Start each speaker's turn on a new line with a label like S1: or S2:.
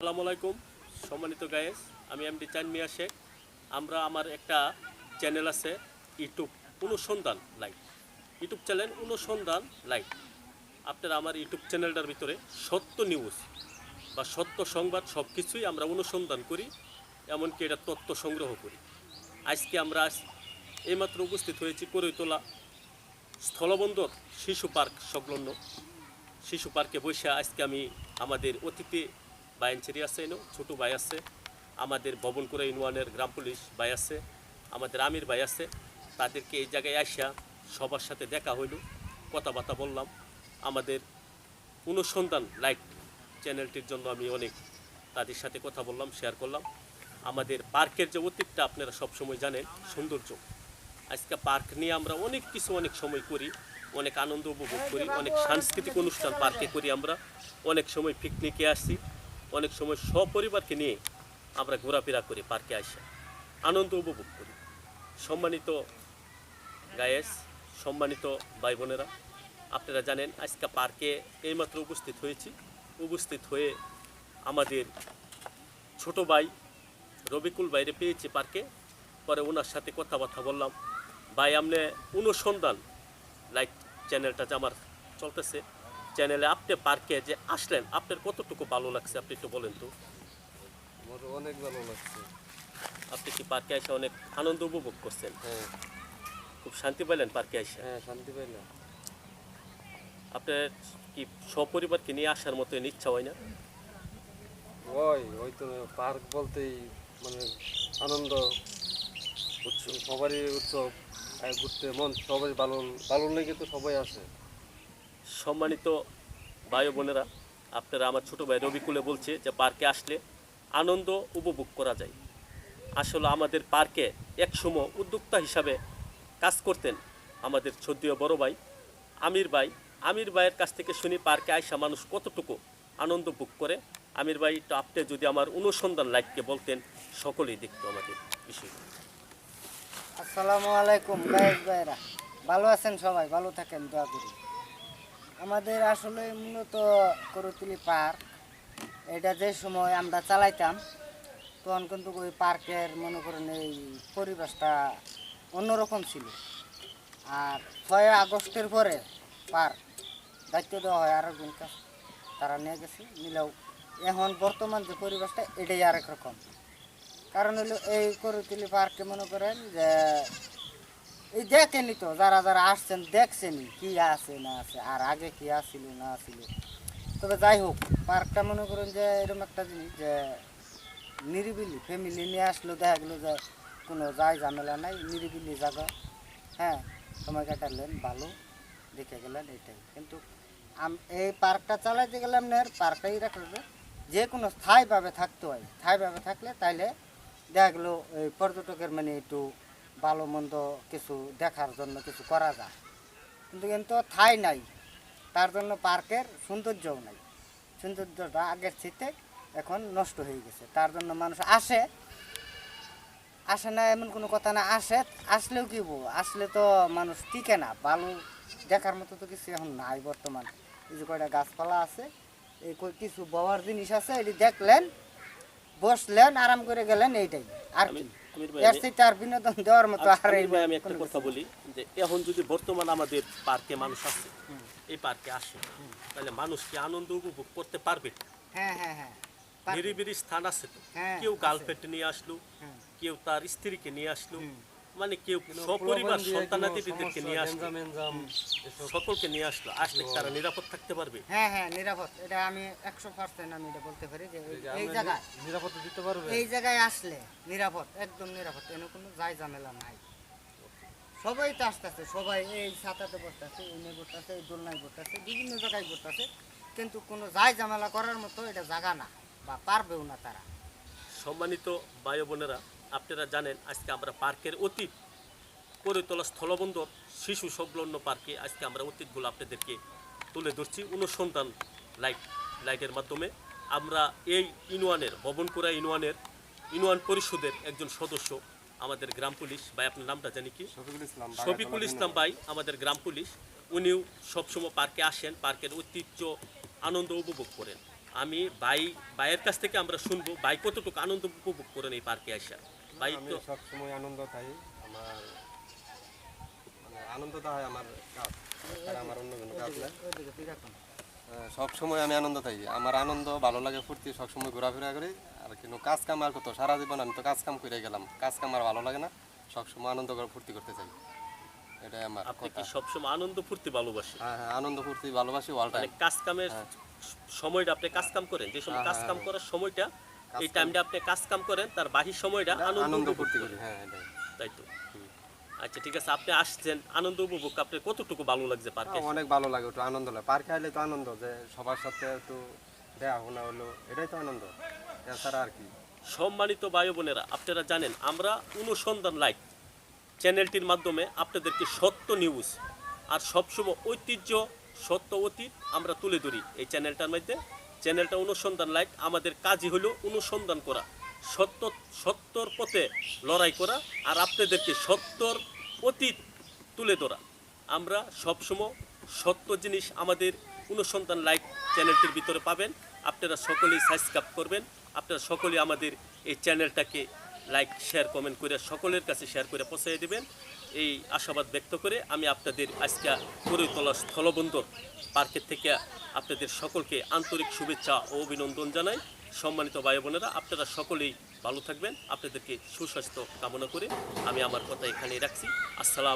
S1: আসসালামু আলাইকুম সম্মানিত গায়েস, আমি এমডি চান মিয়া শেখ। আমরা আমার একটা চ্যানেল আছে ইউটিউব অনুসন্ধান লাইভ, ইউটিউব চ্যানেল অনুসন্ধান লাইভ। আপনারা আমার ইউটিউব চ্যানেলটার ভিতরে সত্য নিউজ বা সত্য সংবাদ সব কিছুই আমরা অনুসন্ধান করি, এমনকি এটা তথ্য সংগ্রহ করি। আজকে আমরা এইমাত্র উপস্থিত হয়েছি করইতলা স্থলবন্দর শিশু পার্ক সংলগ্ন শিশু পার্কে বসে আজকে আমি আমাদের অতিথি বাইনচেরি আছে, ছোটো ভাই আছে, আমাদের ভবনকুড়া ইউনিয়নের গ্রাম পুলিশ ভাই আছে, আমাদের আমির ভাই আছে। তাদেরকে এই জায়গায় আসা সবার সাথে দেখা হইল, কথাবার্তা বললাম। আমাদের অনুসন্ধান লাইভ চ্যানেলটির জন্য আমি অনেক তাদের সাথে কথা বললাম, শেয়ার করলাম। আমাদের পার্কের যে অতীতটা আপনারা সবসময় জানেন, সৌন্দর্য। আজকে পার্ক নিয়ে আমরা অনেক কিছু অনেক সময় করি, অনেক আনন্দ উপভোগ করি, অনেক সাংস্কৃতিক অনুষ্ঠান পার্কে করি আমরা, অনেক সময় পিকনিকে আসি, অনেক সময় সপরিবারকে নিয়ে আমরা ঘোরাফেরা করি, পার্কে আসি, আনন্দ উপভোগ করি। সম্মানিত গায়েস, সম্মানিত ভাই বোনেরা, আপনারা জানেন আজকে পার্কে এইমাত্র উপস্থিত হয়ে আমাদের ছোট ভাই রবিকুল বাইরে পেয়েছি পার্কে। পরে ওনার সাথে কথাবার্তা বললাম। ভাই, আপনি অনুসন্ধান লাইক চ্যানেলটা যে আমার চলতেছে, চ্যানেলে আপনি পার্কে যে আসলেন, আপনার কতটুকু ভালো লাগছে আপনি একটু বলেন তো।
S2: আমার অনেক ভালো লাগছে।
S1: আপনি কি পার্কে এসে অনেক আনন্দ উপভোগ করছেন?
S2: হ্যাঁ,
S1: খুব শান্তি পাইলেন পার্কে এসে?
S2: হ্যাঁ, শান্তি পাইলাম।
S1: আপনার কি সপরিবারকে নিয়ে আসার মতো ইচ্ছা হয় না?
S2: ওই তো পার্ক বলতেই মানে আনন্দ উৎসব, সবারই উৎসব। ঘুরতে মন সবাই ভালো ভালো লেগে তো সবাই আসে।
S1: সম্মানিত ভাই বোনেরা, আপনারা আমার ছোটো ভাই রবিকুলে বলছে যে পার্কে আসলে আনন্দ উপভোগ করা যায়। আসলে আমাদের পার্কে একসময় উদ্যোক্তা হিসাবে কাজ করতেন আমাদের শ্রদ্ধেয় বড় ভাই আমির ভাইয়ের কাছ থেকে শুনি পার্কে আইসা মানুষ কতটুকু আনন্দ ভোগ করে। আমির ভাই, তো আপনি যদি আমার অনুসন্ধান লাইভকে বলতেন, সকলেই দেখতো আমাদের বিষয়।
S3: আসসালামু আলাইকুম গায়েস ভাইরা, ভালো আছেন সবাই? ভালো থাকেন, দোয়া করি। আমাদের আসলে মূলত করতুলি পার্ক, এটা যে সময় আমরা চালাইতাম তখন কিন্তু ওই পার্কের মনে করেন এই পরিবেশটা অন্যরকম ছিল। আর 6 আগস্টের পরে পার্ক দায়িত্ব দেওয়া হয় আরেকজন কাছে, তারা নিয়ে গেছে নিলেও এখন বর্তমান যে পরিবেশটা এটাই আরেক রকম। কারণ হলো এই করতুলি পার্কে মনে করেন যে এই দেখেনি তো, যারা যারা আসছেন দেখছেনি কি আছে না আছে, আর আগে কি আসছিল না আসছিল। তবে যাই হোক, পার্কটা মনে করেন যে এরকম একটা জিনিস যে নিরিবিলি ফ্যামিলি নিয়ে আসলেও দেখা গেলো যে কোনো যাই ঝামেলা নাই, নিরিবিলি জায়গা। হ্যাঁ, সময় কাটালেন ভালো, দেখে গেলেন, এটাই। কিন্তু এই পার্কটা চালাইতে গেলে আপনার পার্কটাই রাখলে যে কোনো স্থায়ীভাবে থাকতে হয়। স্থায়ীভাবে থাকলে তাইলে দেখা গেলো এই পর্যটকের মানে একটু ভালো মন্দ কিছু দেখার জন্য কিছু করা যায়। কিন্তু ঠাঁই নাই, তার জন্য পার্কের সৌন্দর্যও নাই। সৌন্দর্যটা আগের থেকে এখন নষ্ট হয়ে গেছে। তার জন্য মানুষ আসে না এমন কোনো কথা না, আসলেও কি বলবো, আসলে তো মানুষ টিকে না। ভালো দেখার মতো তো কিছু এখন নাই বর্তমান। এই যে কয়টা গাছপালা আছে, এই কিছু বওয়ার জিনিস আছে, এটি দেখলেন, বসলেন, আরাম করে গেলেন, এইটাই। আর কি এর থেকে আর বিনোদন দেওয়ার মতো আর
S1: আমি একটা কথা বলি যে এখন যদি বর্তমান আমাদের পার্কে মানুষ আসে, এই পার্কে আসে, তাহলে মানুষ কি আনন্দ উপভোগ করতে পারবে?
S3: হ্যাঁ হ্যাঁ হ্যাঁ,
S1: নিরিবিলি স্থান আছে তো,
S3: হ্যাঁ,
S1: কেউ
S3: আছে।
S1: গার্লফ্রেন্ড নিয়ে আসলো,
S3: হ্যাঁ।
S1: কেউ তার স্ত্রীকে নিয়ে আসলো, মানে কেউ সপরিবার সন্তানাদিদেরকে নিয়ে আসলো, সকলকে নিয়ে আসলে তারা নিরাপদ থাকতে পারবে?
S3: হ্যাঁ হ্যাঁ, নিরাপদ। এটা আমি 100% আমি এটা বলতে পারি যে এই জায়গায়
S2: নিরাপত্তা দিতে পারবে।
S3: এই জায়গায় আসলে নিরাপদ, একদম নিরাপদ। এনে কোনো যাই ঝামেলা নাই। সবাই তো আসতেছে, সবাই এই ছাতাতে বসতেছে, এনে বসতেছে, এই দোলনায় বসতেছে, বিভিন্ন জায়গায় বসতেছে, কিন্তু কোনো যাই ঝামেলা করার মতো এটা জায়গা না, বা পারবেও না তারা।
S1: সম্মানিত ভাই বোনেরা, আপনারা জানেন আজকে আমরা পার্কের অতীত করতলা স্থলবন্দর শিশু সংলগ্ন পার্কে আজকে আমরা অতীতগুলো আপনাদেরকে তুলে ধরছি অনুসন্ধান লাইটের মাধ্যমে। আমরা এই ইউনিয়নের ভবনকুড়া ইউনিয়ন পরিষদের একজন সদস্য, আমাদের গ্রাম পুলিশ ভাই, আপনার নামটা জানি কি? শফিকুল ইসলাম ভাই, আমাদের গ্রাম পুলিশ। উনিও সবসময় পার্কে আসেন, পার্কের ঐতিহ্য আনন্দ উপভোগ করেন। আমি ভাইয়ের কাছ থেকে আমরা শুনবো ভাই কতটুকু আনন্দ উপভোগ করেন এই পার্কে আসা। ভাই
S2: আমি
S1: তো
S2: সবসময় আনন্দ পাই, আমার মানে আনন্দটা হয় আমার কাজ, আর আমার অন্য কোনো কাজ নাই। সব সময় আমি আনন্দ পাই, আমার আনন্দ ভালো লাগে, ফুর্তি, সবসময় ঘোরাফেরা করি। আর কিন্তু কাজ কাম আর কত, সারা জীবন আমি তো কাজ কাম করে গেলাম, কাজ কাম আর ভালো লাগে না, সবসময় আনন্দ করে ফুর্তি করতে চাই, এটাই আমার
S1: আপনি
S2: কথা।
S1: কি সবসময় আনন্দ ফুর্তি ভালোবাসেন?
S2: হ্যাঁ হ্যাঁ, আনন্দ ফুর্তি ভালোবাসি অল
S1: মানে
S2: টাইম।
S1: কাজ কামের সময়টা আপনি কাজ কাম করেন, যে সময়
S2: হ্যাঁ,
S1: কাজ
S2: হ্যাঁ,
S1: কাম
S2: হ্যাঁ।
S1: করার সময়টা, এই
S2: কাজ
S1: টাইমটা আপনি কাজ কাম করেন, তার বাকি সময়টা আনন্দ
S2: আনন্দ
S1: উপভোগ
S2: ফুর্তি
S1: করেন,
S2: করি, হ্যাঁ এটাই।
S1: তাই তো? আচ্ছা ঠিক আছে, আপনি আসছেন আনন্দ উপভোগ, আপনার কতটুকু ভালো লাগছে পার্কে?
S2: অনেক ভালো লাগে, একটু আনন্দ লাগে, পার্কে আইলে তো আনন্দ, যে সবার সাথে একটু দেখা শোনা হলো, এটাই তো আনন্দ, এছাড়া আর কি।
S1: সম্মানিত ভাই বোনেরা, আপনারা জানেন আমরা অনুসন্ধান লাইভ চ্যানেলটির মাধ্যমে আপনাদেরকে সত্য নিউজ আর সবসময় ঐতিহ্য, সত্য অতীত আমরা তুলে ধরি এই চ্যানেলটার মধ্যে। চ্যানেলটা অনুসন্ধান লাইভ, আমাদের কাজই হলো অনুসন্ধান করা, সত্যর পথে লড়াই করা, আর আপনাদেরকে সত্যর অতীত তুলে ধরা। আমরা সবসময় সত্য জিনিস আমাদের অনুসন্ধান লাইভ চ্যানেলটির ভিতরে পাবেন। আপনারা সকলেই সাবস্ক্রাইব করবেন, আপনারা সকলেই আমাদের এই চ্যানেলটাকে লাইক শেয়ার কমেন্ট করে সকলের কাছে শেয়ার করে পৌঁছে দেবেন, এই আশাবাদ ব্যক্ত করে আমি আপনাদের আজকে গড়েতলা স্থলবন্দর পার্কের থেকে আপনাদের সকলকে আন্তরিক শুভেচ্ছা ও অভিনন্দন জানাই। সম্মানিত ভাই বোনেরা, আপনারা সকলেই ভালো থাকবেন, আপনাদেরকে সুস্বাস্থ্য কামনা করে আমি আমার কথা এখানেই রাখছি। আসসালাম।